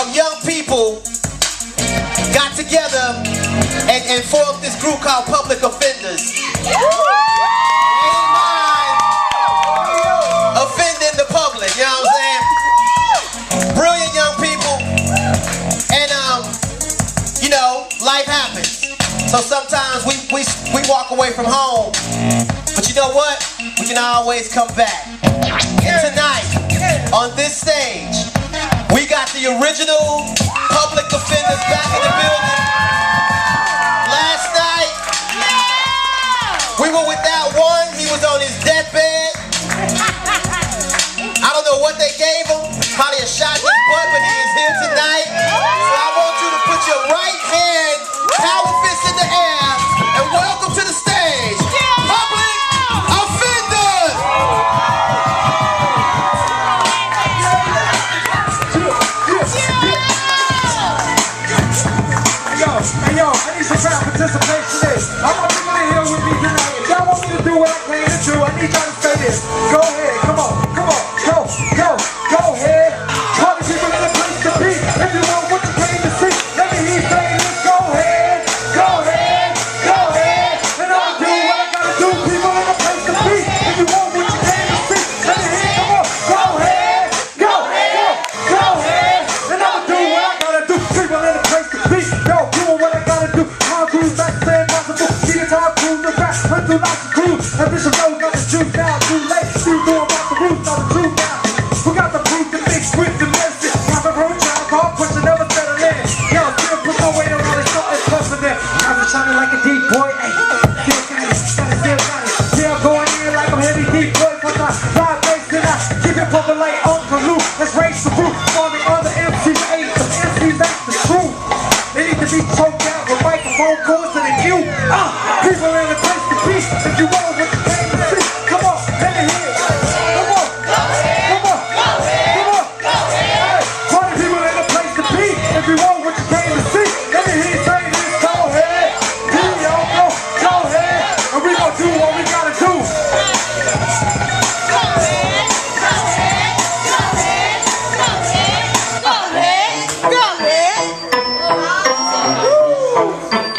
of young people got together and formed this group called Public Offenders. Ain't mind offending the public, you know what I'm saying? Brilliant young people, and you know, life happens. So sometimes we walk away from home, but you know what? We can always come back. And tonight, on this stage, we got the original Public Offenders back in the building. Last night, we were without one. He was on his deathbed. I don't know what they gave him. Probably a shot in his butt, but he is here tonight. So I want you to put your right hand, power fist in the air, and welcome to the stage, Public Offenders! Hey yo, I need some crowd participation. I want people to hear with me tonight. If y'all want me to do what I plan to do, I need y'all to say this. Go ahead, come on, go ahead. Party people in the place to be. If you want what you came to see, let me hear you say this. Go ahead. And I'll do what I gotta do. People in the place to be. If you want what you came to see, let me hear you. Come on, go ahead. And I'll do what I gotta do. People in the place to be. Yo, doing what I gotta do. Tom Cruise back to impossible. See the Tom Cruise, the rap, went through lots of crews. And Bishop Rose got the juice now. Too late. Still doing about the roots, not the truth now. We got the proof to mix with the medicine. Papa Road child called, push never settle in. Yo, still put my weight around it, something tougher than. I'm just shining like a deep boy. Hey, still got it. Yeah, going in like I'm heavy deep boy. Cause I ride bass and I keep it pumping like Uncle Luke. Let's raise the roof. Forming other MCs, ain't the MCs ain't the truth. They need to be choked out with microphone cords and you. People in the place to be. If you want what you came to see.